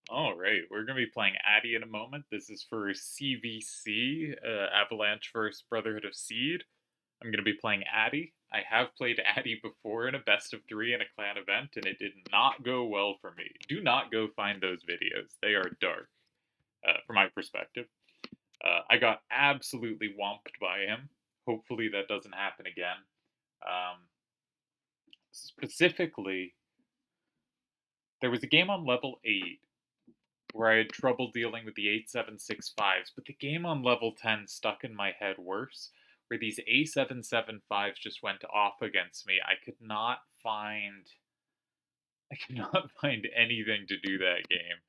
All right, we're going to be playing Addy in a moment. This is for CvC, Avalanche vs. Brotherhood of Seed. I'm going to be playing Addy. I have played Addy before in a best of three in a clan event, and it did not go well for me. Do not go find those videos. They are dark, from my perspective. I got absolutely whomped by him. Hopefully that doesn't happen again. Specifically, there was a game on level 8 where I had trouble dealing with the 8765s, but the game on level 10 stuck in my head worse, where these A775s just went off against me. I could not find anything to do that game.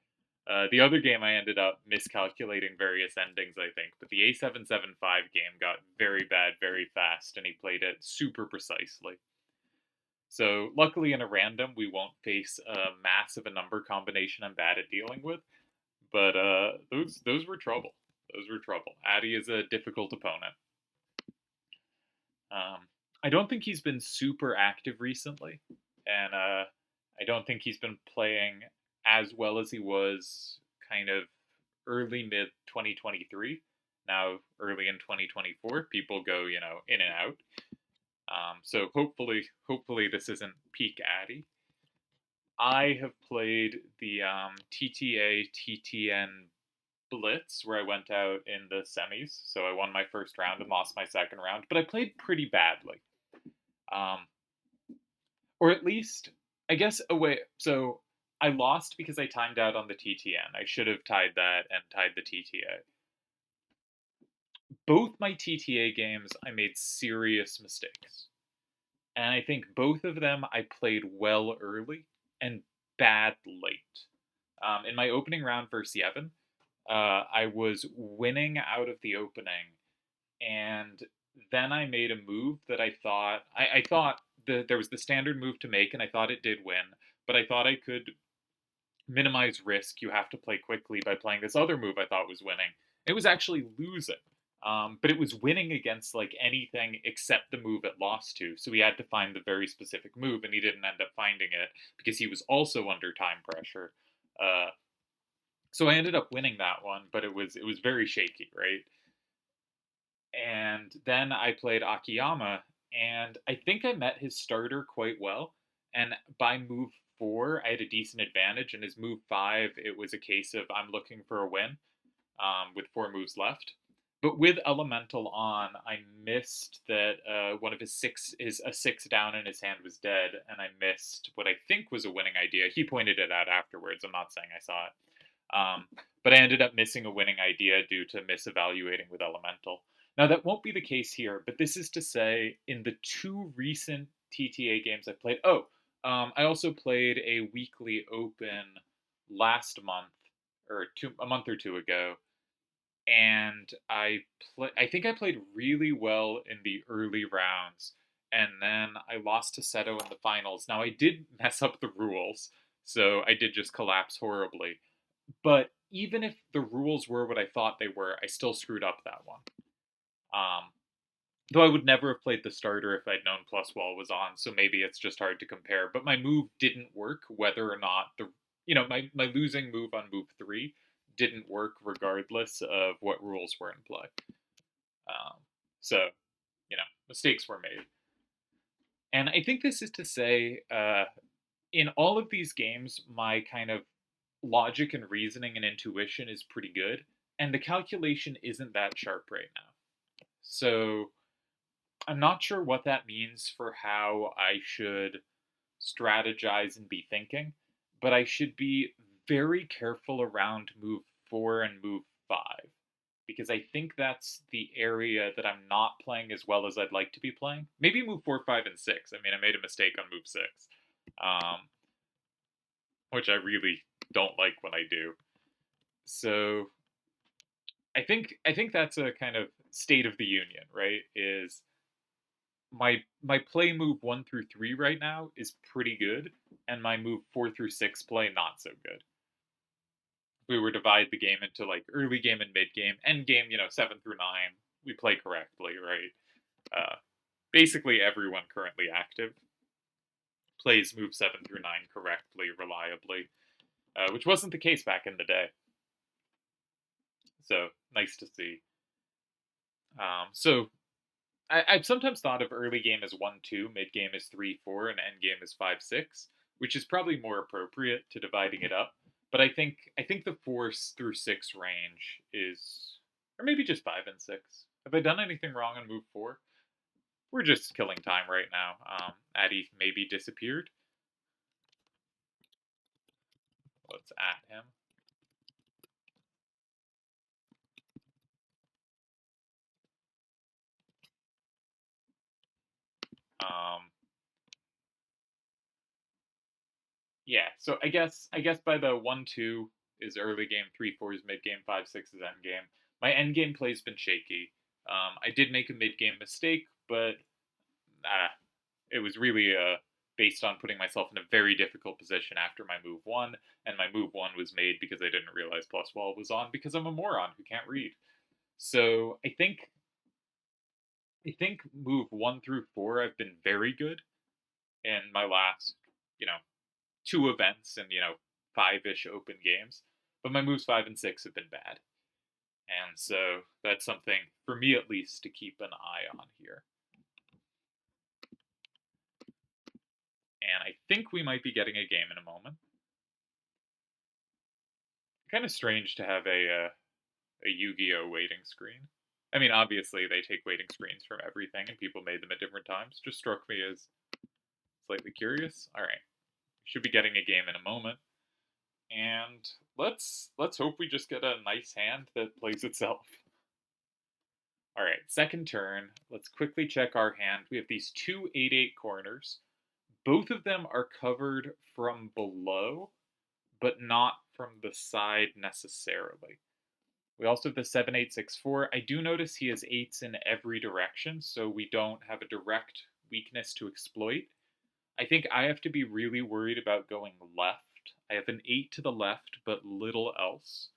The other game I ended up miscalculating various endings, I think, but the A775 game got very bad very fast, and he played it super precisely. So luckily in a random, we won't face a mass of a number combination I'm bad at dealing with. But those were trouble. Those were trouble. Addy is a difficult opponent. I don't think he's been super active recently, and I don't think he's been playing as well as he was kind of early mid 2023. Now early in 2024, people go in and out. So hopefully this isn't peak Addy. I have played the TTA TTN Blitz where I went out in the semis. So I won my first round and lost my second round, but I played pretty badly. Um, or at least, I guess, away. So I lost because I timed out on the TTN. I should have tied that and tied the TTA. Both my TTA games, I made serious mistakes. And I think both of them I played well early and bad late. In my opening round versus Yevon, I was winning out of the opening, and then I made a move that I thought there was the standard move to make, and I thought it did win, but I thought I could minimize risk. You have to play quickly by playing this other move I thought was winning. It was actually losing. But it was winning against like anything except the move it lost to. So he had to find the very specific move, and he didn't end up finding it because he was also under time pressure. Uh, so I ended up winning that one, but it was very shaky, right? And then I played Akiyama, and I think I met his starter quite well. And by move 4, I had a decent advantage, and his move 5, it was a case of I'm looking for a win with 4 moves left. But with Elemental on, I missed that one of his a 6 down in his hand was dead, and I missed what I think was a winning idea. He pointed it out afterwards. I'm not saying I saw it. But I ended up missing a winning idea due to misevaluating with Elemental. Now, that won't be the case here, but this is to say, in the 2 recent TTA games I played, I also played a weekly open last month, or a month or two ago, and I think I played really well in the early rounds, and then I lost to Seto in the finals. Now, I did mess up the rules, so I did just collapse horribly. But even if the rules were what I thought they were, I still screwed up that one. Um, though I would never have played the starter if I'd known Plus Wall was on, so maybe it's just hard to compare. But my move didn't work, whether or not my losing move on move 3 didn't work regardless of what rules were in play. Um, so, mistakes were made. And I think this is to say, in all of these games, my kind of logic and reasoning and intuition is pretty good, and the calculation isn't that sharp right now. So I'm not sure what that means for how I should strategize and be thinking, but I should be very careful around move 4 and move 5 because I think that's the area that I'm not playing as well as I'd like to be playing. Maybe move 4, 5, and 6. I mean, I made a mistake on move 6, um, which I really don't like when I do. So I think that's a kind of state of the union, right? Is my play move 1 through 3 right now is pretty good, and my move 4 through 6 play not so good. If we were to divide the game into like early game and mid game, end game, 7 through 9, we play correctly, right? Uh, Basically everyone currently active plays move 7 through 9 correctly, reliably. which wasn't the case back in the day. So nice to see. So I've sometimes thought of early game as 1-2, mid game as 3-4, and end game as 5-6, which is probably more appropriate to dividing it up. But I think the 4 through 6 range is, or maybe just 5 and 6. Have I done anything wrong on move 4? We're just killing time right now. Addy maybe disappeared. Let's at him. Um, yeah. So I guess by the 1-2 is early game, 3-4 is mid game, 5-6 is end game. My end game play's been shaky. I did make a mid game mistake, but uh, it was really based on putting myself in a very difficult position after my move 1, and my move 1 was made because I didn't realize plus wall was on because I'm a moron who can't read. So I think move 1 through 4 I've been very good in my last, you know, 2 events and 5-ish open games, but my moves 5 and 6 have been bad, and so that's something for me at least to keep an eye on here. And I think we might be getting a game in a moment. Kind of strange to have a Yu-Gi-Oh waiting screen. I mean, obviously they take waiting screens from everything, and people made them at different times. Just struck me as slightly curious. All right, should be getting a game in a moment, and let's hope we just get a nice hand that plays itself. All right, second turn. Let's quickly check our hand. We have these two 8/8 corners. Both of them are covered from below, but not from the side necessarily. We also have the 7-8-6-4. I do notice he has eights in every direction, so we don't have a direct weakness to exploit. I think I have to be really worried about going left. I have an 8 to the left, but little else.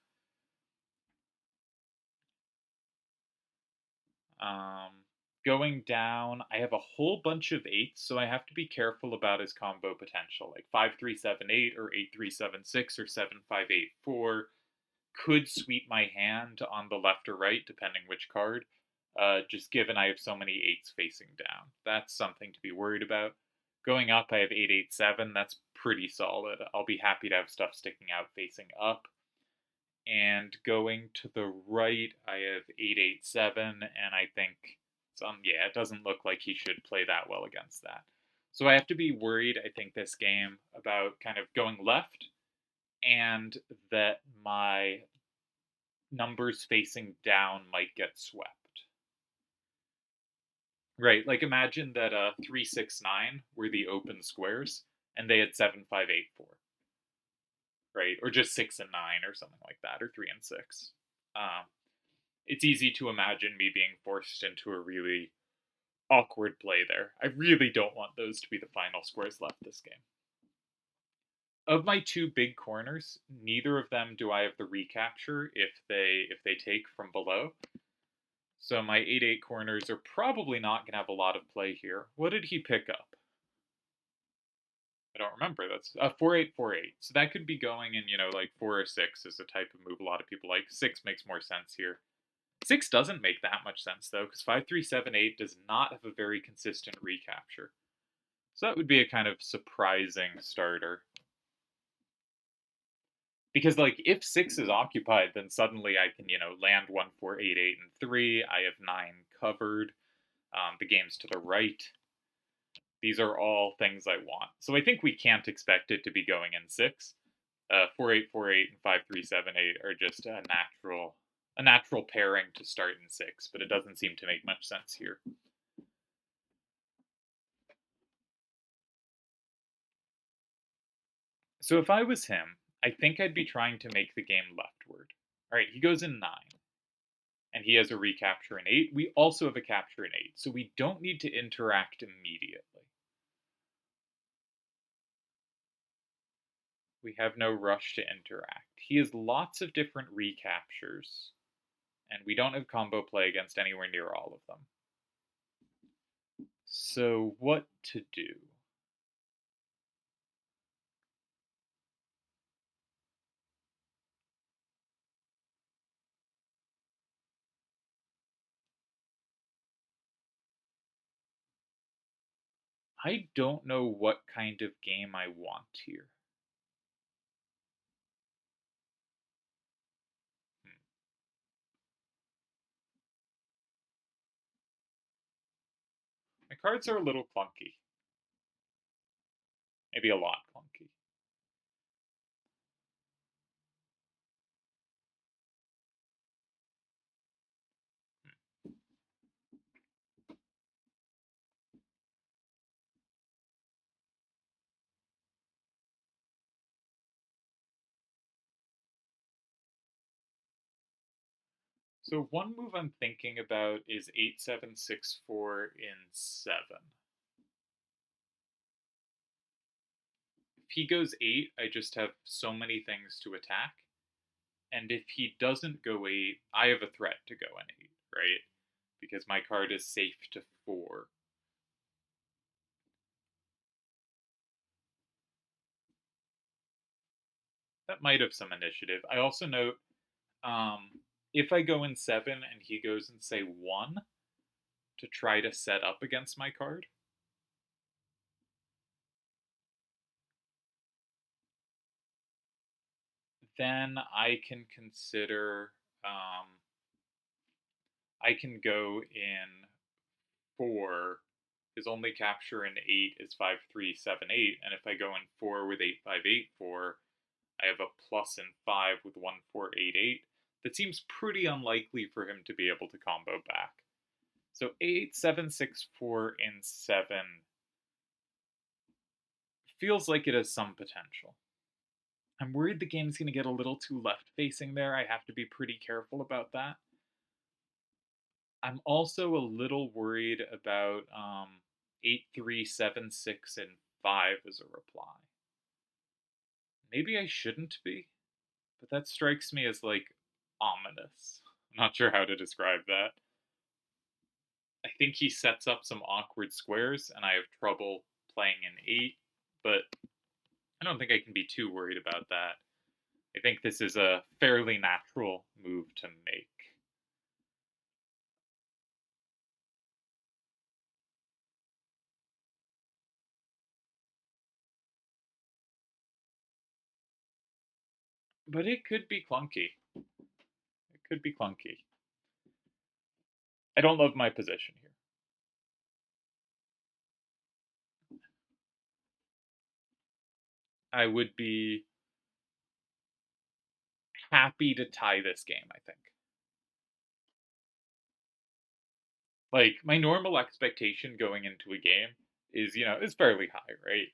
Um, Going down, I have a whole bunch of 8s, so I have to be careful about his combo potential. Like 5-3-7-8 or 8-3-7-6 or 7-5-8-4 could sweep my hand on the left or right, depending which card, just given I have so many 8s facing down. That's something to be worried about. Going up, I have 8-8-7. That's pretty solid. I'll be happy to have stuff sticking out facing up. And going to the right, I have 8-8-7, and I think, yeah, it doesn't look like he should play that well against that. So I have to be worried, I think, this game about kind of going left and that my numbers facing down might get swept. Right, like imagine that 3-6-9 were the open squares and they had 7-5-8-4, right? Or just 6 and 9 or something like that, or 3 and 6. Um, it's easy to imagine me being forced into a really awkward play there. I really don't want those to be the final squares left this game. Of my two big corners, neither of them do I have the recapture if they take from below. So my 8-8 corners are probably not going to have a lot of play here. What did he pick up? I don't remember. That's 4-8-4-8. So that could be going in, like 4 or 6 is the type of move a lot of people like. 6 makes more sense here. 6 doesn't make that much sense, though, because 5-3-7-8 does not have a very consistent recapture. So that would be a kind of surprising starter. Because, like, if 6 is occupied, then suddenly I can, land 1-4-8-8-3. I have 9 covered. The game's to the right. These are all things I want. So I think we can't expect it to be going in 6. 4-8-4-8 and 5-3-7-8 are just a natural pairing to start in 6, but it doesn't seem to make much sense here. So if I was him, I think I'd be trying to make the game leftward. All right, he goes in 9, and he has a recapture in 8. We also have a capture in 8, so we don't need to interact immediately. We have no rush to interact. He has lots of different recaptures, and we don't have combo play against anywhere near all of them. So what to do? I don't know what kind of game I want here. Hmm. My cards are a little clunky. Maybe a lot clunky. So one move I'm thinking about is 8764 in 7. If he goes 8, I just have so many things to attack. And if he doesn't go 8, I have a threat to go in 8, right? Because my card is safe to 4. That might have some initiative. I also note if I go in 7 and he goes in, say, 1 to try to set up against my card, then I can consider I can go in 4. His only capture in 8 is 5378, and if I go in 4 with 8584, I have a plus in 5 with 1488. That seems pretty unlikely for him to be able to combo back. So 8764 in 7 feels like it has some potential. I'm worried the game's going to get a little too left facing there. I have to be pretty careful about that. I'm also a little worried about 8376 and 5 as a reply. Maybe I shouldn't be, but that strikes me as like ominous. I'm not sure how to describe that. I think he sets up some awkward squares, and I have trouble playing in 8, but I don't think I can be too worried about that. I think this is a fairly natural move to make. But it could be clunky. It could be clunky. I don't love my position here. I would be happy to tie this game, I think. Like, my normal expectation going into a game is, is fairly high, right?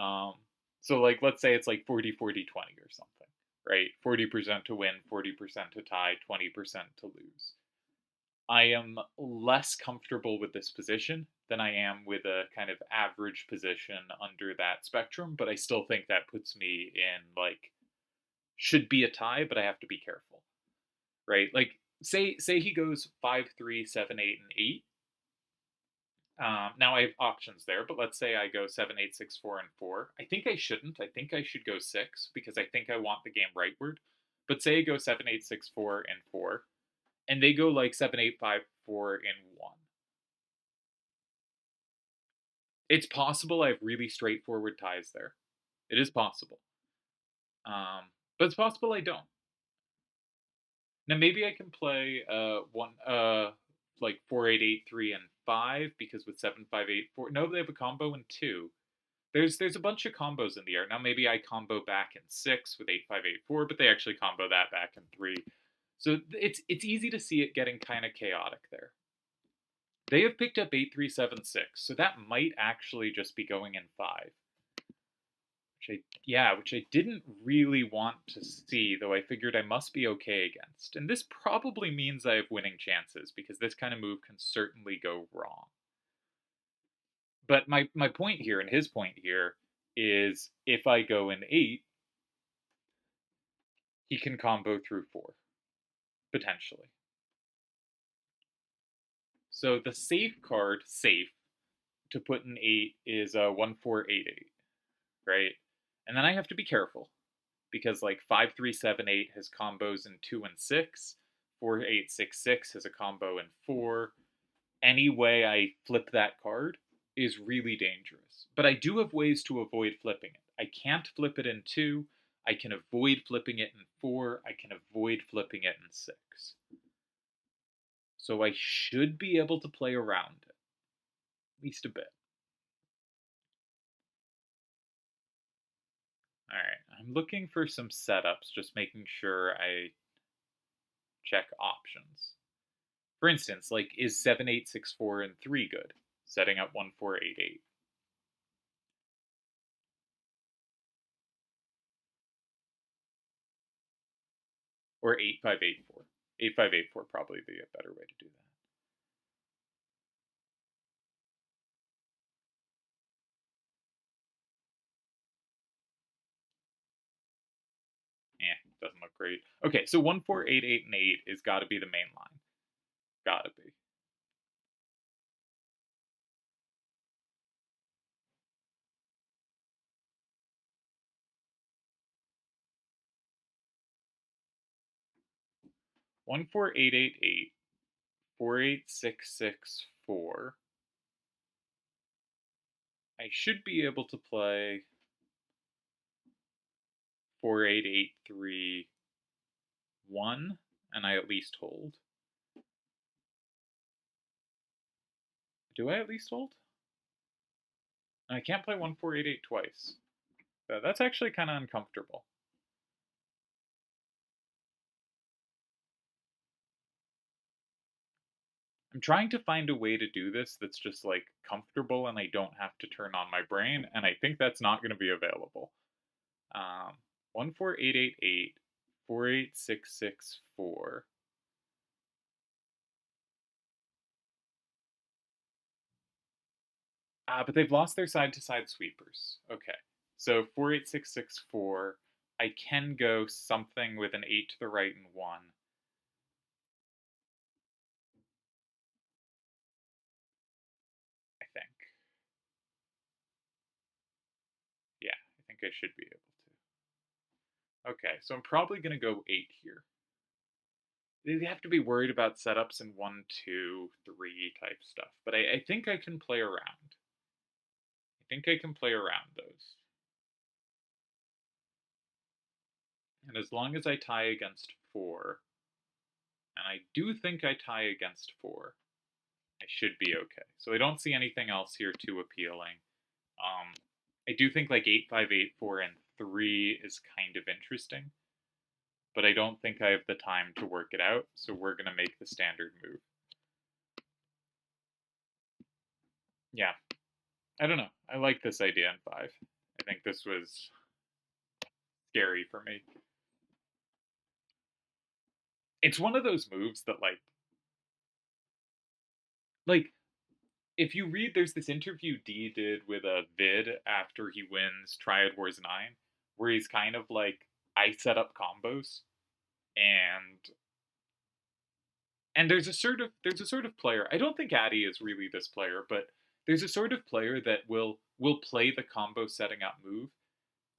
Um, so, like, let's say it's like 40-40-20 or something, right? 40% to win, 40% to tie, 20% to lose. I am less comfortable with this position than I am with a kind of average position under that spectrum, but I still think that puts me in like should be a tie, but I have to be careful, right? Like say he goes 5-3-7-8 and 8. Now I have options there, but let's say I go 7-8-6-4 and 4. I think I shouldn't. I think I should go 6 because I think I want the game rightward. But say I go 7-8-6-4 and 4, and they go like 7-8-5-4 and 1. It's possible I have really straightforward ties there. It is possible. But it's possible I don't. Now maybe I can play one like 4-8-8-3 and 5 because with 7-5-8-4. No, they have a combo in 2. There's a bunch of combos in the air. Now maybe I combo back in 6 with 8-5-8-4, but they actually combo that back in 3. So it's easy to see it getting kind of chaotic there. They have picked up 8-3-7-6, so that might actually just be going in 5. Which I didn't really want to see, though I figured I must be okay against. And this probably means I have winning chances, because this kind of move can certainly go wrong. But my point here, and his point here, is if I go in 8, he can combo through 4, potentially. So the safe card, safe, to put in 8 is 1488, right? And then I have to be careful because like 5378 has combos in 2 and 6, 4866 has a combo in 4. Any way I flip that card, is really dangerous. But I do have ways to avoid flipping it. I can't flip it in 2. I can avoid flipping it in 4. I can avoid flipping it in 6. So I should be able to play around it. At least a bit. Alright, I'm looking for some setups, just making sure I check options. For instance, like, is 7-8-6-4 and 3 good? Setting up 1-4-8-8. Or 8-5-8-4. 8-5-8-4 probably be a better way to do that. Doesn't look great. Okay, so 1-4-8-8 and 8 is got to be the main line. Gotta be. One four eight eight eight 4-8-6-6-4. I should be able to play 4-8-8-3-1, and I at least hold. Do I at least hold? I can't play 1-4-8-8 twice. That's actually kind of uncomfortable. I'm trying to find a way to do this that's just like comfortable and I don't have to turn on my brain, and I think that's not going to be available. 1-4-8-8-8, 4-8-6-6-4. But they've lost their side to side sweepers. Okay. So 4-8-6-6-4. I can go something with an 8 to the right and 1. I think. Yeah, I think I should be able to. Okay, so I'm probably going to go 8 here. They have to be worried about setups in 1, 2, 3 type stuff, but I think I can play around. I think I can play around those. And as long as I tie against 4, and I do think I tie against 4, I should be okay. So I don't see anything else here too appealing. I do think like 8-5-8-4 and 3 is kind of interesting, but I don't think I have the time to work it out, so we're going to make the standard move. Yeah, I don't know. I like this idea in 5. I think this was scary for me. It's one of those moves that like if you read, there's this interview D did with a vid after he wins Triad Wars 9, where he's kind of like, I set up combos, and there's a sort of player. I don't think Addy is really this player, but there's a sort of player that will play the combo setting up move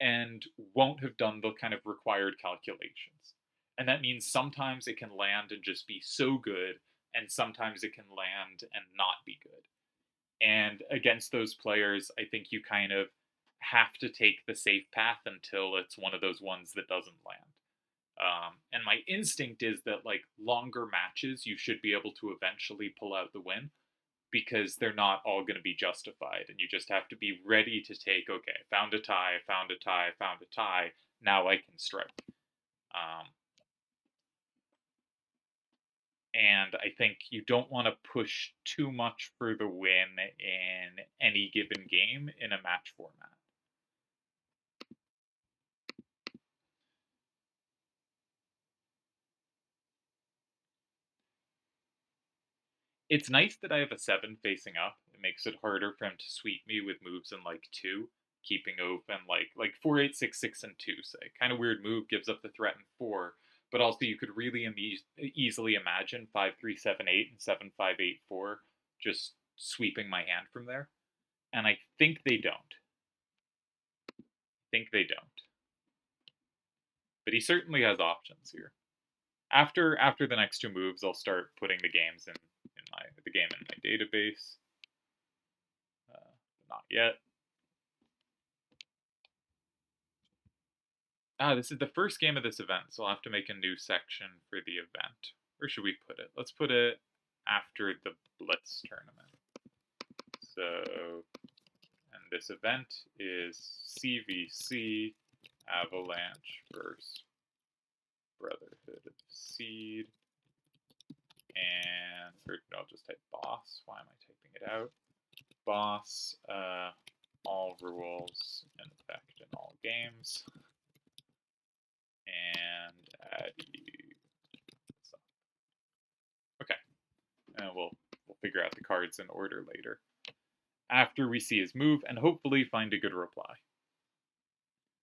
and won't have done the kind of required calculations. And that means sometimes it can land and just be so good, and sometimes it can land and not be good. And against those players, I think you kind of have to take the safe path until it's one of those ones that doesn't land. And my instinct is that like longer matches, you should be able to eventually pull out the win because they're not all going to be justified, and you just have to be ready to take. Okay, found a tie, found a tie, found a tie. Now I can strike. And I think you don't want to push too much for the win in any given game in a match format. It's nice that I have a 7 facing up. It makes it harder for him to sweep me with moves in like 2, keeping open like 4-8-6-6 and 2, say. Kind of weird move, gives up the threat in 4, but also you could really easily imagine 5-3-7-8 and 7-5-8-4 just sweeping my hand from there. And I think they don't. But he certainly has options here. After the next 2 moves, I'll start putting the game in my database. Not yet. This is the first game of this event, so I'll have to make a new section for the event. Where should we put it? Let's put it after the Blitz tournament. So, and this event is CvC Avalanche versus Brotherhood of Seed. And, or I'll just type boss. Why am I typing it out? Boss, all rules in effect in all games. And Addy. Okay. And we'll figure out the cards in order later. After we see his move and hopefully find a good reply.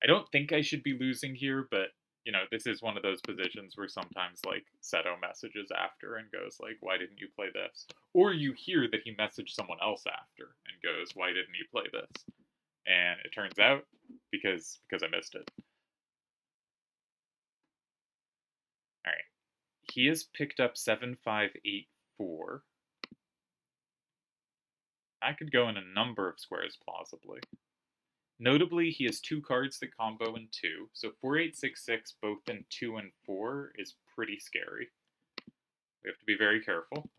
I don't think I should be losing here, but you know, this is one of those positions where sometimes like Seto messages after and goes like, why didn't you play this? Or you hear that he messaged someone else after and goes, why didn't you play this? And it turns out because I missed it. All right. He has picked up 7584. I could go in a number of squares plausibly. Notably, he has two cards that combo in 2, so 4866 both in 2 and 4 is pretty scary. We have to be very careful.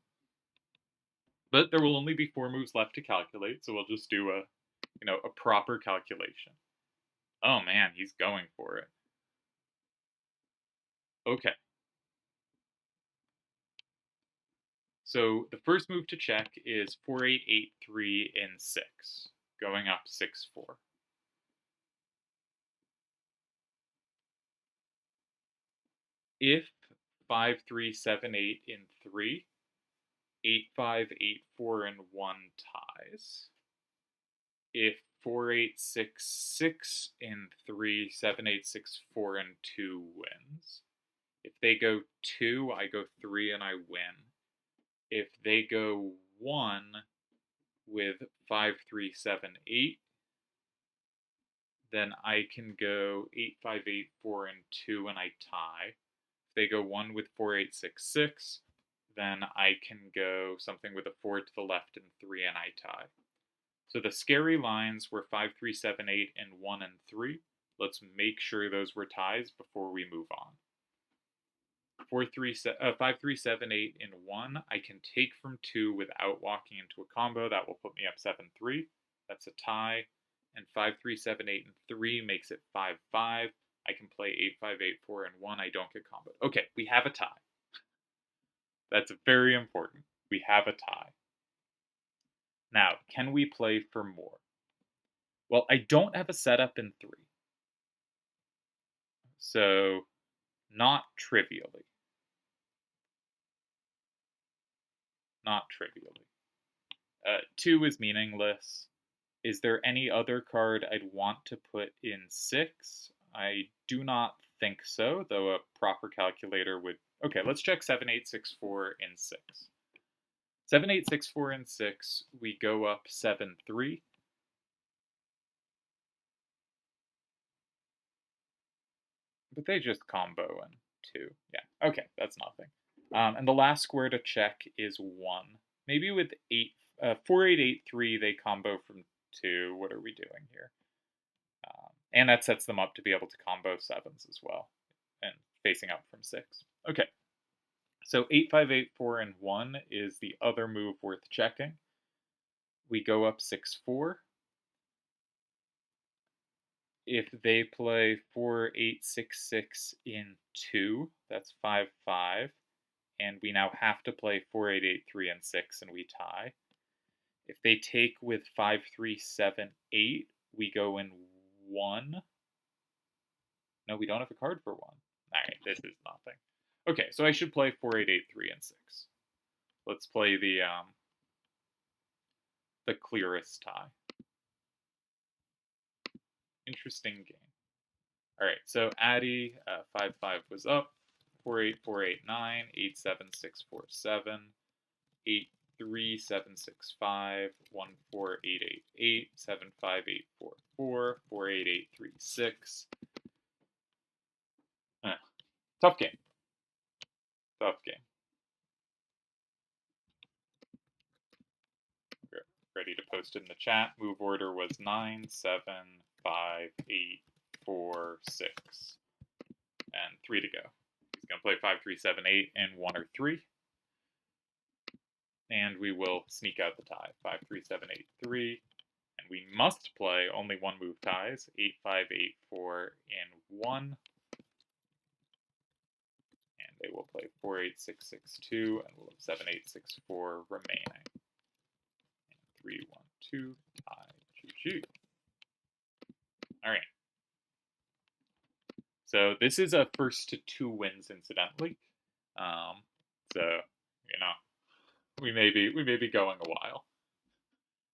But there will only be 4 moves left to calculate, so we'll just do a proper calculation. Oh man, he's going for it. Okay. So the first move to check is 4883 in 6, going up 6-4. If 5378 in 3, 8584 in 1 ties. If 4866 in 3, 7864 in 2 wins. If they go 2, I go 3 and I win. If they go 1 with 5378, then I can go 8584 and 2 and I tie. If they go 1 with 4866, then I can go something with a 4 to the left and 3 and I tie. So the scary lines were 5378 and 1 and 3. Let's make sure those were ties before we move on. 5378 in 1, I can take from 2 without walking into a combo. That will put me up 7-3. That's a tie. And 5378 and 3 makes it 5-5. I can play 8584 and 1. I don't get comboed. Okay, we have a tie. That's very important. We have a tie. Now, can we play for more? Well, I don't have a setup in 3. So, not trivially. Not trivially. 2 is meaningless. Is there any other card I'd want to put in 6? I do not think so, though a proper calculator would... Okay, let's check 7864 in 6. 7864 in 6, we go up 7-3. But they just combo in 2. Yeah, okay, that's nothing. And the last square to check is 1. Maybe with 4883, they combo from 2. What are we doing here? And that sets them up to be able to combo 7s as well, and facing up from 6. Okay, so 8584 and 1 is the other move worth checking. We go up 6-4. If they play 4866 in 2, that's 5-5. And we now have to play 4883 and 6, and we tie. If they take with 5378, we go in 1. No, we don't have a card for 1. Alright, this is nothing. Okay, so I should play 4883 and 6. Let's play the clearest tie. Interesting game. Alright, so Addy, 5-5 was up. 48489, 87647, 83765, 14888, 75844, 48836. Tough game. Tough game. ready to post it in the chat. Move order was 9, 7, 5, 8, 4, 6, and 3 to go. He's going to play 5, 3, 7, 8, and 1 or 3. And we will sneak out the tie. 5, 3, 7, 8, 3. And we must play only one move ties. 8, 5, 8, 4, and 1. And they will play 4, 8, 6, 6, 2, and we'll have 7, 8, 6, 4 remaining. And 3, 1, 2, tie, GG. All right. So this is a first to 2 wins, incidentally. So, you know, we may be going a while.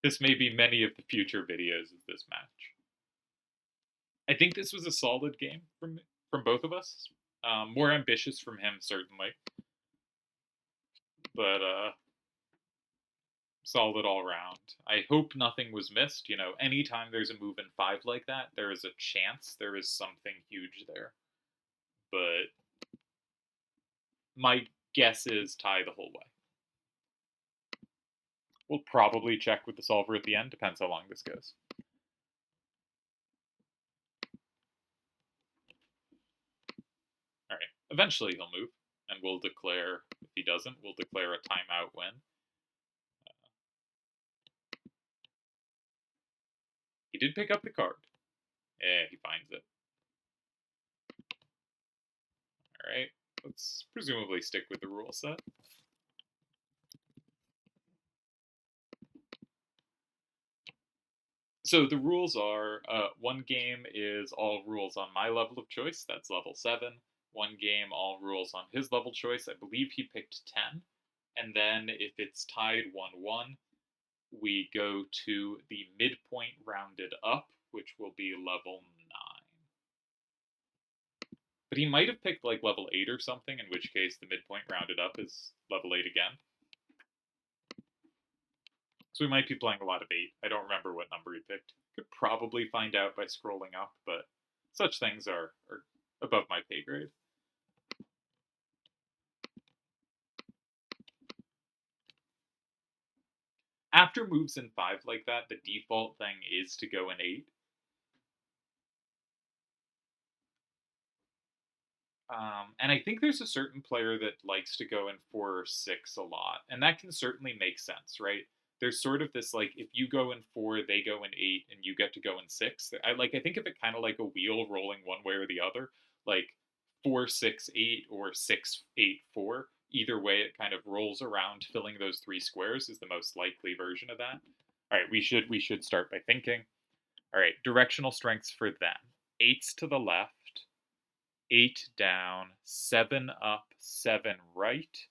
This may be many of the future videos of this match. I think this was a solid game from both of us. More ambitious from him, certainly. But solid all around. I hope nothing was missed. You know, anytime there's a move in 5 like that, there is a chance there is something huge there. But my guess is tie the whole way. We'll probably check with the solver at the end. Depends how long this goes. All right. Eventually he'll move, and we'll declare, if he doesn't, we'll declare a timeout win. He did pick up the card. Yeah, he finds it. All right. Let's presumably stick with the rule set. So the rules are, one game is all rules on my level of choice, that's level 7. One game, all rules on his level choice, I believe he picked 10. And then if it's tied 1-1, we go to the midpoint rounded up, which will be level 9. But he might have picked like level 8 or something, in which case the midpoint rounded up is level 8 again. So we might be playing a lot of 8. I don't remember what number he picked. Could probably find out by scrolling up, but such things are above my pay grade. After moves in 5 like that, the default thing is to go in 8. And I think there's a certain player that likes to go in 4 or 6 a lot, and that can certainly make sense, right? There's sort of this, like, if you go in 4, they go in 8, and you get to go in 6. I think of it kind of like a wheel rolling one way or the other, like 4, 6, 8, or 6, 8, 4. Either way, it kind of rolls around. Filling those 3 squares is the most likely version of that. All right, we should start by thinking. All right, directional strengths for them. 8's to the left, 8 down, 7 up, 7 right.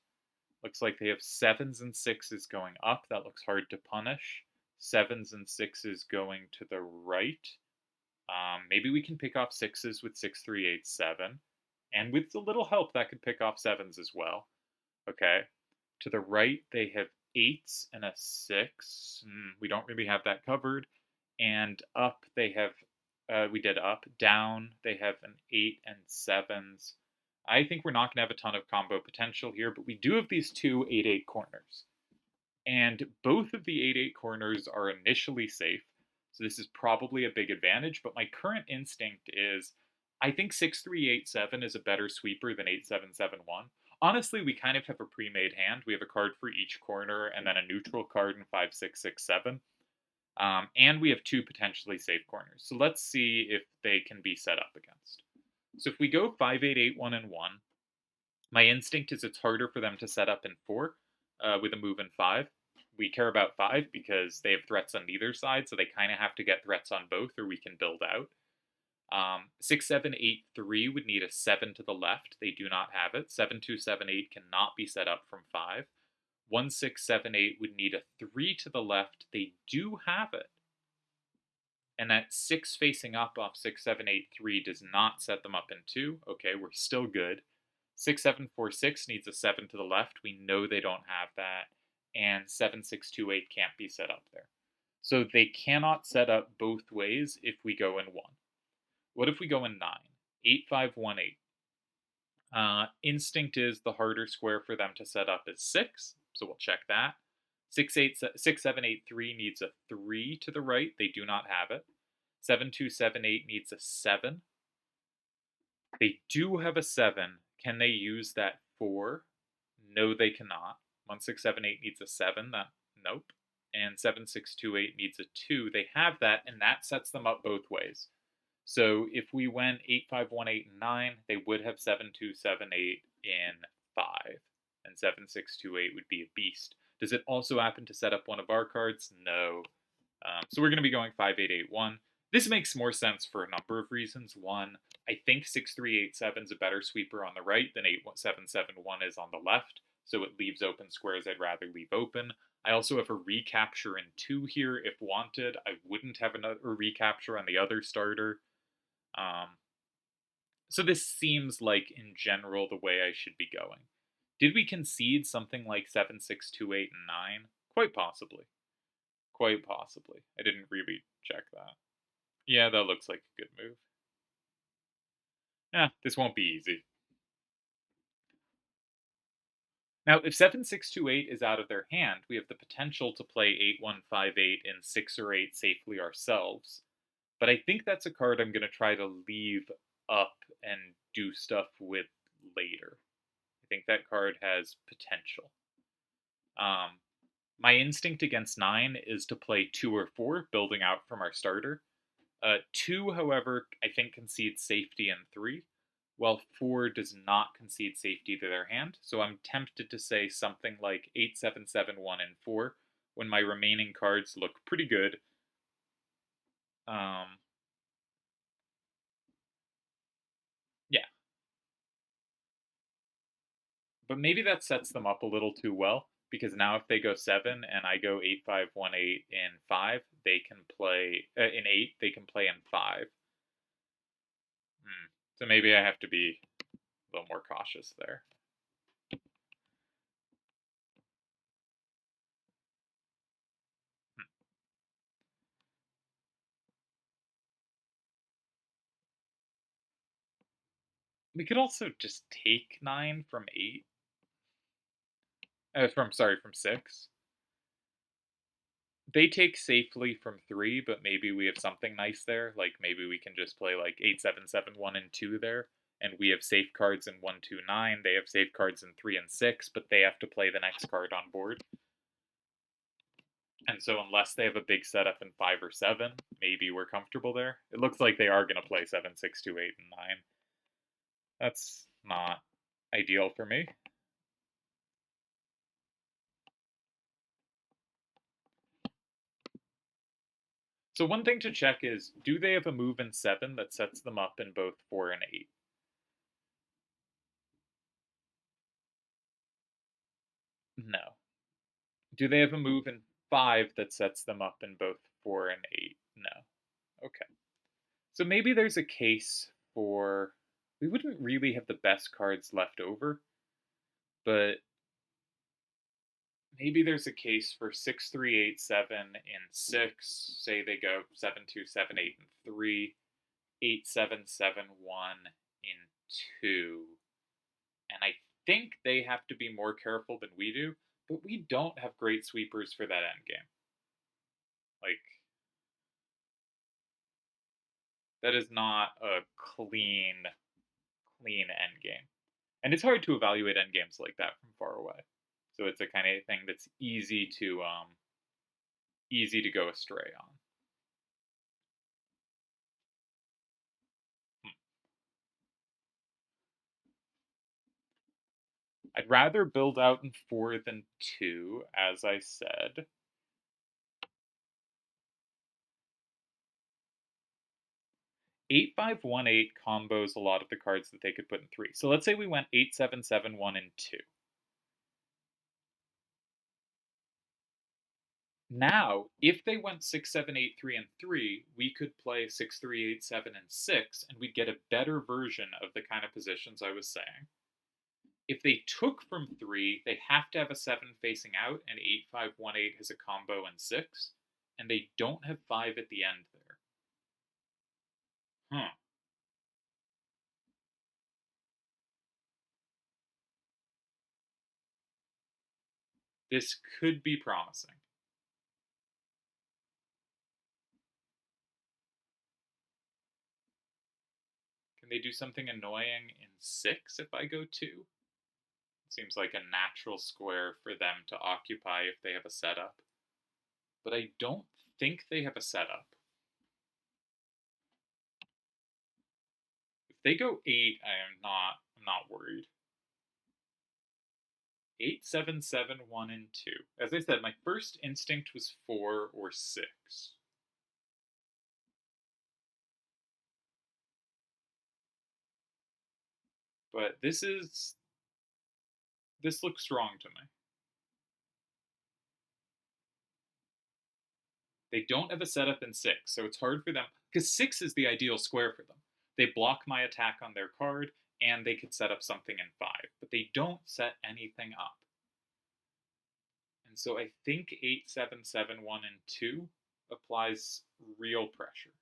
Looks like they have 7s and 6s going up. That looks hard to punish. 7s and 6s going to the right. Maybe we can pick off 6s with 6, 3, 8, 7. And with a little help, that could pick off 7s as well. Okay. To the right, they have 8s and a 6. We don't really have that covered. And up, they have, we did up. Down, they have an 8 and 7s. I think we're not going to have a ton of combo potential here, but we do have these 2 8-8 corners. And both of the 8-8 corners are initially safe, so this is probably a big advantage, but my current instinct is I think 6-3-8-7 is a better sweeper than 8-7-7-1. Honestly, we kind of have a pre-made hand. We have a card for each corner and then a neutral card in 5-6-6-7. And we have 2 potentially safe corners. So let's see if they can be set up against. So if we go 5-8-8-1 and 1, my instinct is it's harder for them to set up in 4 with a move in 5. We care about 5 because they have threats on either side, so they kind of have to get threats on both or we can build out. 6-7-8-3 would need a 7 to the left. They do not have it. 7-2-7-8 cannot be set up from 5. 1-6-7-8 would need a 3 to the left. They do have it. And that 6 facing up off 6-7-8-3 does not set them up in 2. Okay, we're still good. 6-7-4-6 needs a 7 to the left. We know they don't have that. And 7-6-2-8 can't be set up there. So they cannot set up both ways if we go in 1. What if we go in 9? 8-5-1-8. Instinct is the harder square for them to set up is 6, so we'll check that. 6783 needs a 3 to the right. They do not have it. 7278 needs a 7. They do have a 7. Can they use that 4? No, they cannot. 1678 needs a 7. That nope. And 7628 needs a 2. They have that, and that sets them up both ways. So if we went 8518 and 9, they would have 7278 in 5. And 7628 would be a beast. Does it also happen to set up one of our cards? No. So we're going to be going 5881. This makes more sense for a number of reasons. One, I think 6387 is a better sweeper on the right than 8771 is on the left, so it leaves open squares I'd rather leave open. I also have a recapture in 2 here if wanted. I wouldn't have another recapture on the other starter. So this seems like, in general, the way I should be going. Did we concede something like 7, 6, 2, 8, and 9? Quite possibly. Quite possibly. I didn't really check that. Yeah, that looks like a good move. This won't be easy. Now, if 7628 is out of their hand, we have the potential to play 8158 in 6 or 8 safely ourselves. But I think that's a card I'm going to try to leave up and do stuff with later. I think that card has potential. My instinct against 9 is to play 2 or 4, building out from our starter. 2, however, I think concedes safety in 3, while 4 does not concede safety to their hand, so I'm tempted to say something like 8, 7, 7, 1, and 4, when my remaining cards look pretty good. Yeah. But maybe that sets them up a little too well, because now if they go 7 and I go 8, 5, 1, 8 in 5, they can play, in 8, they can play in 5. So maybe I have to be a little more cautious there. We could also just take 9 from 8. From 6. They take safely from 3, but maybe we have something nice there. Like maybe we can just play like 8, 7, 7, 1, and 2 there. And we have safe cards in 1, 2, 9. They have safe cards in 3 and 6, but they have to play the next card on board. And so unless they have a big setup in 5 or 7, maybe we're comfortable there. It looks like they are going to play 7, 6, 2, 8, and 9. That's not ideal for me. So one thing to check is, do they have a move in 7 that sets them up in both 4 and 8? No. Do they have a move in 5 that sets them up in both 4 and 8? No. Okay. So maybe there's a case for... We wouldn't really have the best cards left over, but maybe there's a case for 6, 3, 8, 7 in 6. Say they go 7, 2, 7, 8, and 3. 8, 7, 7, 1 in 2. And I think they have to be more careful than we do, but we don't have great sweepers for that endgame. Like, that is not a clean endgame. And it's hard to evaluate endgames like that from far away. So it's a kind of thing that's easy to go astray on. I'd rather build out in 4 than 2, as I said. 8-5-1-8 combos a lot of the cards that they could put in 3. So let's say we went 8-7-7-1 and 2. Now, if they went 6-7-8-3 and 3, we could play 6-3-8-7 and 6, and we'd get a better version of the kind of positions I was saying. If they took from 3, they have to have a 7 facing out, and 8-5-1-8 has a combo in 6, and they don't have 5 at the end there. Huh. This could be promising. Can they do something annoying in 6 if I go 2? Seems like a natural square for them to occupy if they have a setup. But I don't think they have a setup. If they go 8, I'm not worried. 8, 7, 7, 1, and 2. As I said, my first instinct was 4 or 6. But this looks strong to me. They don't have a setup in 6, so it's hard for them, because 6 is the ideal square for them. They block my attack on their card, and they could set up something in 5, but they don't set anything up. And so I think 8, 7, 7, 1, and 2 applies real pressure.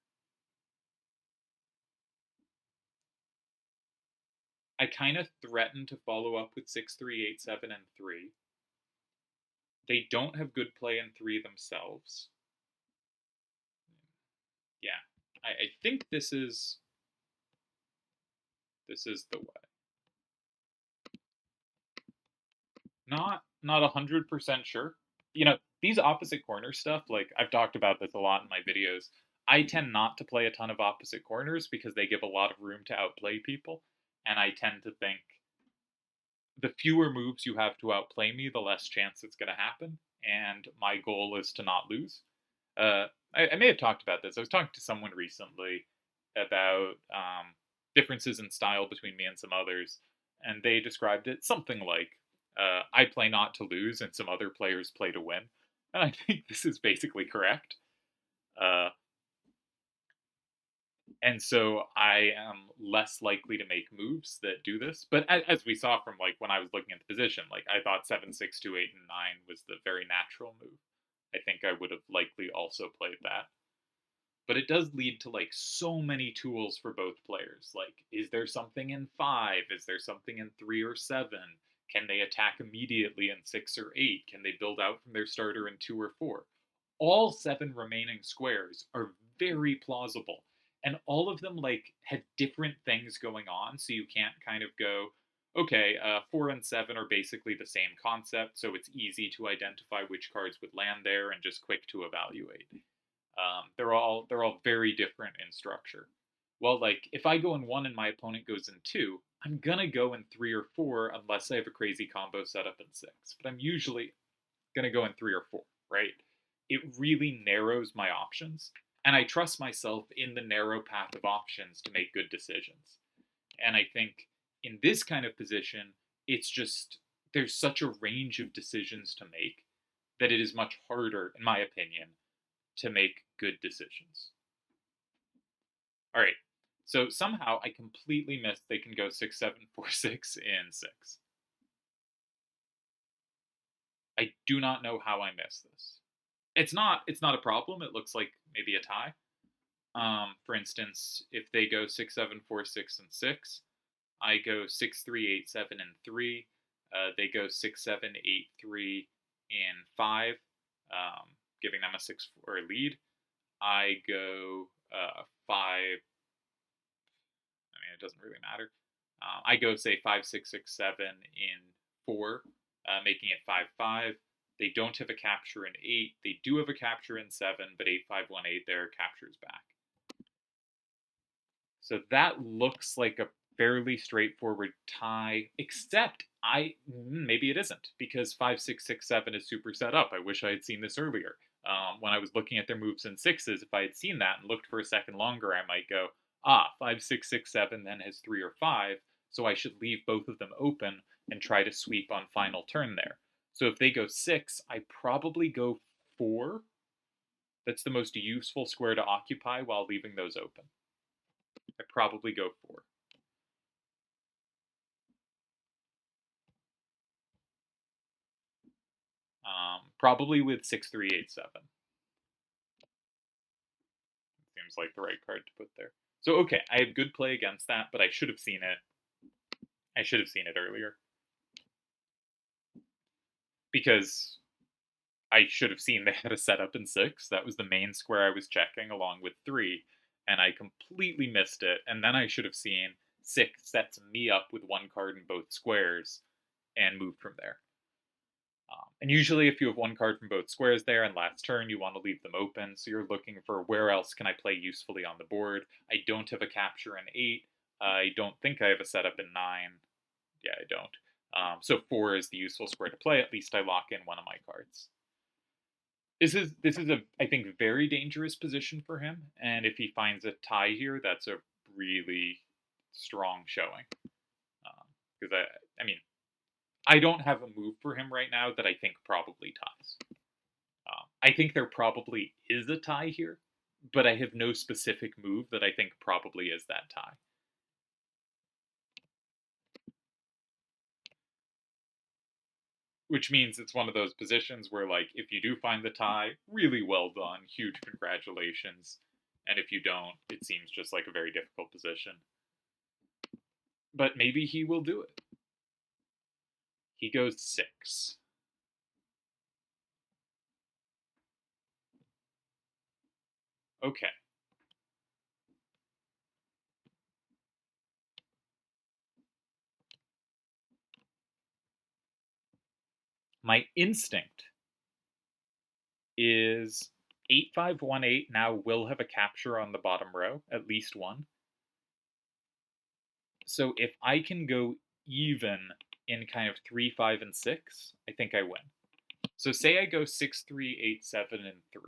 I kind of threaten to follow up with 6, 3, 8, 7, and 3. They don't have good play in 3 themselves. Yeah, I think this is the way. Not 100% sure. These opposite corner stuff, like I've talked about this a lot in my videos. I tend not to play a ton of opposite corners because they give a lot of room to outplay people, and I tend to think the fewer moves you have to outplay me, the less chance it's going to happen, and my goal is to not lose. I may have talked about this. I was talking to someone recently about differences in style between me and some others, and they described it something like, I play not to lose, and some other players play to win. And I think this is basically correct. Uh, and so I am less likely to make moves that do this. But as we saw from like when I was looking at the position, like I thought 7, 6, 2, 8, and 9 was the very natural move. I think I would have likely also played that. But it does lead to like so many tools for both players. Like, is there something in 5? Is there something in 3 or 7? Can they attack immediately in 6 or 8? Can they build out from their starter in 2 or 4? All 7 remaining squares are very plausible. And all of them like have different things going on, so you can't kind of go, okay, 4 and 7 are basically the same concept, so it's easy to identify which cards would land there and just quick to evaluate. They're all very different in structure. Well, like if I go in 1 and my opponent goes in 2, I'm gonna go in 3 or 4 unless I have a crazy combo set up in 6. But I'm usually gonna go in 3 or 4, right? It really narrows my options, and I trust myself in the narrow path of options to make good decisions. And I think in this kind of position, it's just there's such a range of decisions to make that it is much harder, in my opinion, to make good decisions. All right. So somehow I completely missed they can go 6, 7, 4, 6 in 6. I do not know how I missed this. It's not a problem. It looks like maybe a tie. For instance, if they go 6, 7, 4, 6, and 6, I go 6, 3, 8, 7, and 3. They go 6, 7, 8, 3 in 5, giving them a 6 or a lead. I go 5. I mean, it doesn't really matter. I go say 5, 6, 6, 7 in 4, making it 5, 5. They don't have a capture in 8. They do have a capture in 7, but 8, 5, 1, 8 there captures back. So that looks like a fairly straightforward tie, except maybe it isn't, because 5, 6, 6, 7 is super set up. I wish I had seen this earlier. When I was looking at their moves in 6s, if I had seen that and looked for a second longer, I might go, 5, 6, 6, 7 then has 3 or 5, so I should leave both of them open and try to sweep on final turn there. So if they go 6, I probably go 4. That's the most useful square to occupy while leaving those open. I probably go 4. Probably with 6, 3, 8, 7. Seems like the right card to put there. So okay, I have good play against that, but I should have seen it. I should have seen it earlier. because I should have seen they had a setup in 6. That was the main square I was checking along with 3, and I completely missed it. And then I should have seen 6 sets me up with 1 card in both squares and moved from there. And usually if you have 1 card from both squares there and last turn, you want to leave them open, so you're looking for where else can I play usefully on the board. I don't have a capture in 8. I don't think I have a setup in 9. Yeah, I don't. So 4 is the useful square to play. At least I lock in one of my cards. This is a, I think, very dangerous position for him, and if he finds a tie here, that's a really strong showing. Because I mean, I don't have a move for him right now that I think probably ties. I think there probably is a tie here, but I have no specific move that I think probably is that tie. Which means it's one of those positions where, like, if you do find the tie, really well done, huge congratulations. And if you don't, it seems just like a very difficult position. But maybe he will do it. He goes 6. Okay. My instinct is 8518 now will have a capture on the bottom row, at least one. So if I can go even in kind of 3, 5, and 6, I think I win. So say I go 6, 3, 8, 7, and 3.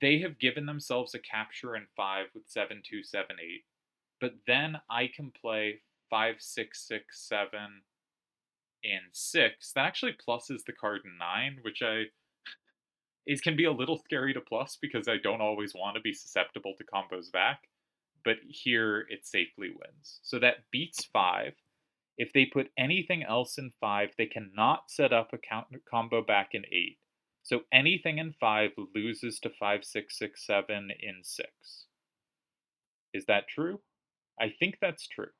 They have given themselves a capture in 5 with 7, 2, 7, 8. But then I can play 5, 6, 6, 7 in 6. That actually pluses the card 9, which can be a little scary to plus because I don't always want to be susceptible to combos back. But here it safely wins. So that beats 5. If they put anything else in 5, they cannot set up a combo back in 8. So anything in 5 loses to 5, 6, 6, 7 in 6. Is that true? I think that's true.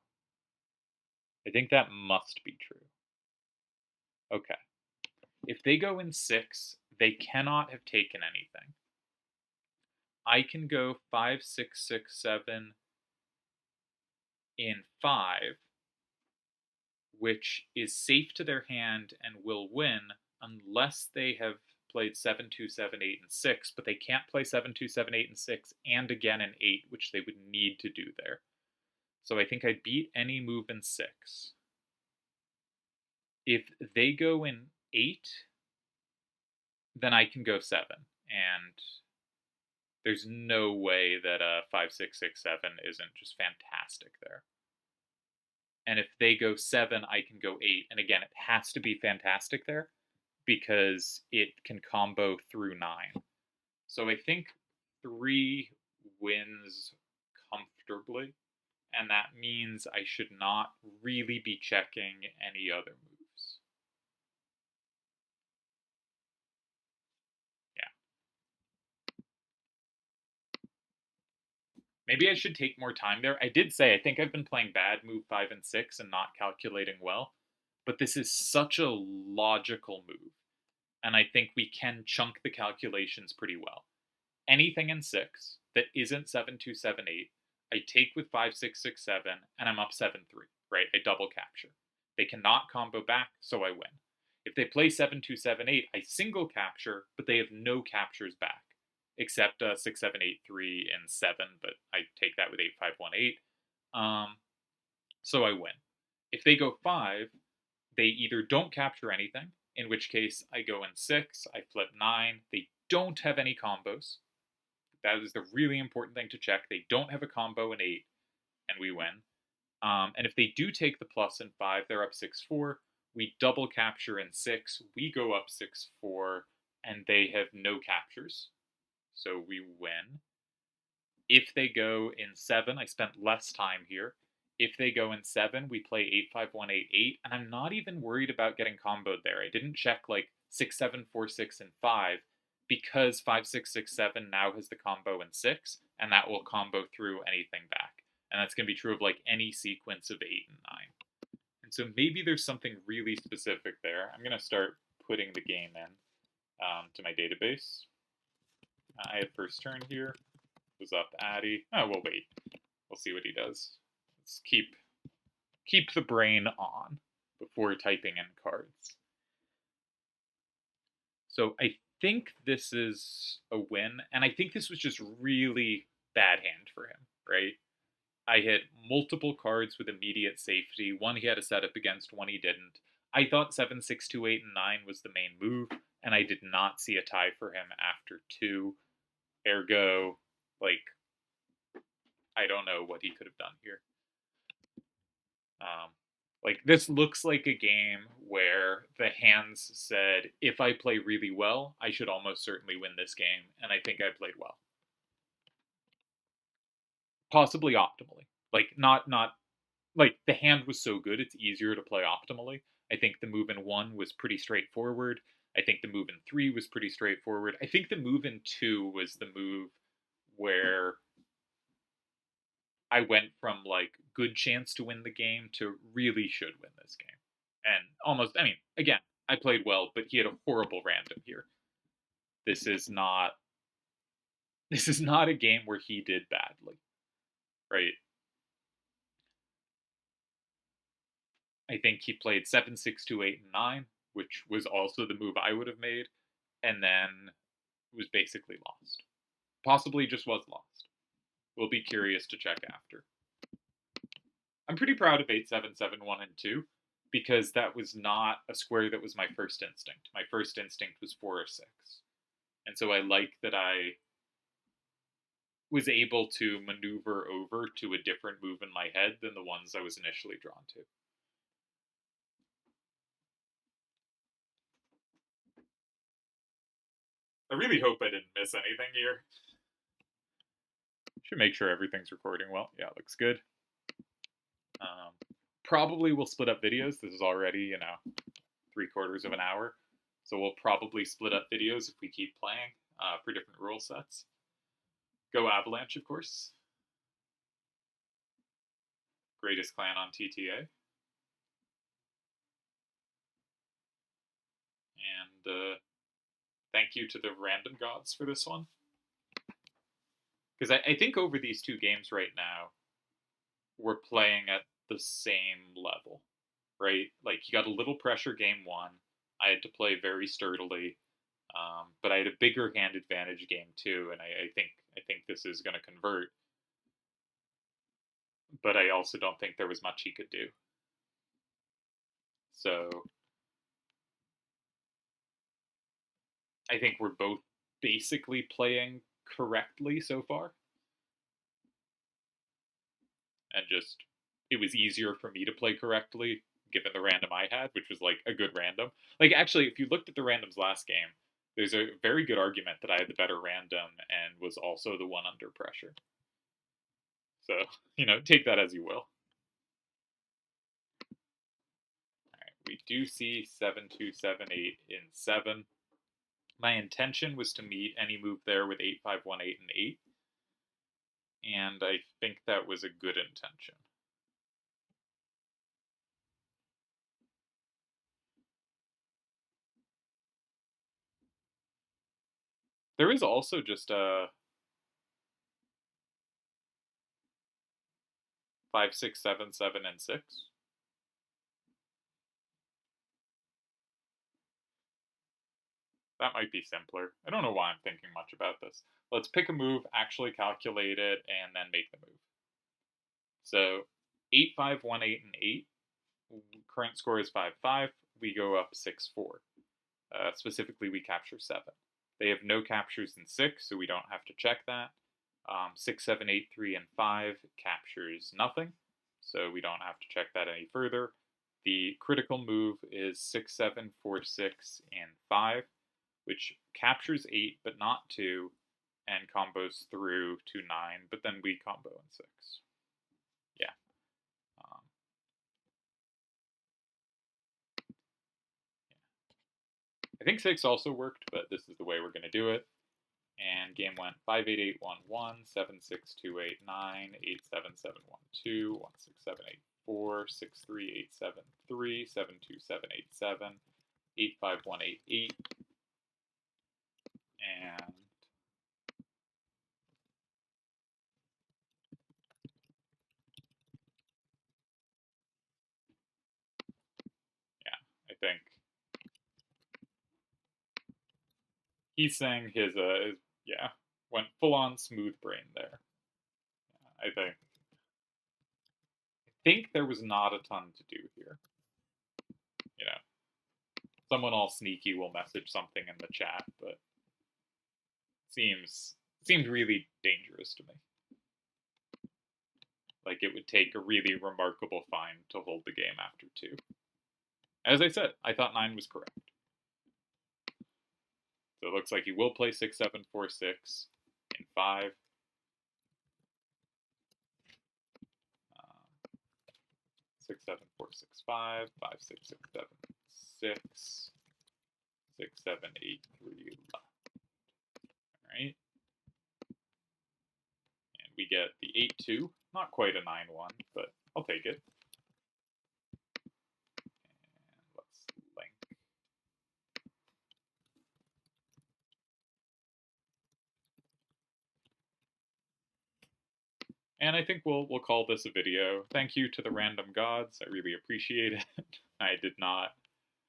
I think that must be true. Okay. If they go in 6, they cannot have taken anything. I can go 5, 6, 6, 7 in 5, which is safe to their hand and will win unless they have played 7, 2, 7, 8, and 6, but they can't play 7, 2, 7, 8, and 6, and again in 8, which they would need to do there. So I think I beat any move in 6. If they go in 8, then I can go 7, and there's no way that 5, 6, 6, 7 isn't just fantastic there. And if they go 7, I can go 8, and again, it has to be fantastic there because it can combo through 9. So I think 3 wins comfortably, and that means I should not really be checking any other moves. Yeah. Maybe I should take more time there. I did say I think I've been playing bad move 5 and 6 and not calculating well, but this is such a logical move, and I think we can chunk the calculations pretty well. Anything in 6 that isn't 7, 2, 7, 8, I take with 5, 6, 6, 7, and I'm up 7, 3, right? I double capture. They cannot combo back, so I win. If they play 7, 2, 7, 8, I single capture, but they have no captures back, except 6, 7, 8, 3, and 7, but I take that with 8, 5, 1, 8. So I win. If they go 5, they either don't capture anything, in which case I go in 6, I flip 9, they don't have any combos. That is the really important thing to check. They don't have a combo in 8, and we win. And if they do take the plus in 5, they're up 6-4. We double capture in 6. We go up 6-4, and they have no captures. So we win. If they go in 7, I spent less time here. If they go in 7, we play 8-5-1-8-8, and I'm not even worried about getting comboed there. I didn't check like 6-7-4-6 and 5, because 5-6-6-7 now has the combo in 6, and that will combo through anything back. And that's going to be true of like any sequence of 8 and 9. And so maybe there's something really specific there. I'm going to start putting the game in to my database. I have first turn here. Wazzup Addy. Oh, we'll wait. We'll see what he does. Let's keep the brain on before typing in cards. So I think this is a win, and I think this was just really bad hand for him, right? I hit multiple cards with immediate safety. One he had a setup against, one he didn't. I thought 7, 6, 2, 8, and 9 was the main move, and I did not see a tie for him after 2. Ergo, like, I don't know what he could have done here. Like, this looks like a game where the hands said, if I play really well, I should almost certainly win this game, and I think I played well. Possibly optimally. Like, not like, the hand was so good, it's easier to play optimally. I think the move in 1 was pretty straightforward. I think the move in 3 was pretty straightforward. I think the move in 2 was the move where I went from, like, good chance to win the game to really should win this game. And almost, I mean, again, I played well, but he had a horrible random here. This is not a game where he did badly, right? I think he played 7, 6, 2, 8, and 9, which was also the move I would have made, and then was basically lost. Possibly just was lost. We'll be curious to check after. I'm pretty proud of 8, 7, 7, 1, and 2, because that was not a square that was my first instinct. My first instinct was 4 or 6. And so I like that I was able to maneuver over to a different move in my head than the ones I was initially drawn to. I really hope I didn't miss anything here. Should make sure everything's recording well. Yeah, looks good. Probably we'll split up videos. This is already, 3/4 of an hour. So we'll probably split up videos if we keep playing for different rule sets. Go Avalanche, of course. Greatest clan on TTA. And thank you to the random gods for this one. Because I think over these 2 games right now, we're playing at the same level, right? Like, you got a little pressure game 1. I had to play very sturdily, but I had a bigger hand advantage game 2, and I think this is going to convert. But I also don't think there was much he could do. So I think we're both basically playing correctly so far. And just, it was easier for me to play correctly given the random I had, which was like a good random. Like, actually, if you looked at the randoms last game, there's a very good argument that I had the better random and was also the one under pressure. So, take that as you will. Alright, we do see 7, 2, 7, 8 in 7. My intention was to meet any move there with 8, 5, 1, 8, and 8. And I think that was a good intention. There is also just a 5, 6, 7, 7, and 6. That might be simpler. I don't know why I'm thinking much about this. Let's pick a move, actually calculate it, and then make the move. So 8, 5, 1, 8, and 8. Current score is 5, 5. We go up 6, 4. Specifically, we capture 7. They have no captures in 6, so we don't have to check that. 6, 7, 8, 3, and 5 captures nothing, so we don't have to check that any further. The critical move is 6, 7, 4, 6, and 5, which captures 8 but not 2, and combos through to 9, but then we combo in 6. Yeah. I think 6 also worked, but this is the way we're going to do it. And game went 5, 8, 8, 1, 1, 7, 6, 2, 8, 9, 8, 7, 7, 1, 2, 1, 6, 7, 8, 4, 6, 3, 8, 7, 3, 7, 2, 7, 8, 7, 8, 5, 1, 8, 8, and yeah, I think he's saying his yeah, went full on smooth brain there. I think there was not a ton to do here. You know, someone all sneaky will message something in the chat, but seemed really dangerous to me. Like it would take a really remarkable find to hold the game after 2. As I said, I thought 9 was correct. So it looks like he will play 6, 7, 4, 6 in 5. 6, 7, 4, 6, 5, 5, 6, 6, 7, 6, 6, 7, 8, 3 left. Alright. And we get the 8, 2. Not quite a 9, 1, but I'll take it. And let's link. And I think we'll call this a video. Thank you to the random gods. I really appreciate it. I did not.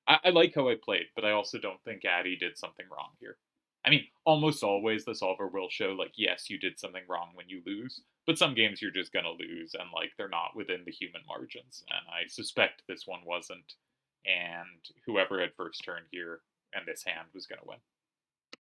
I like how I played, but I also don't think Addy did something wrong here. I mean, almost always the solver will show, like, yes, you did something wrong when you lose, but some games you're just gonna lose, and, like, they're not within the human margins, and I suspect this one wasn't, and whoever had first turn here and this hand was gonna win.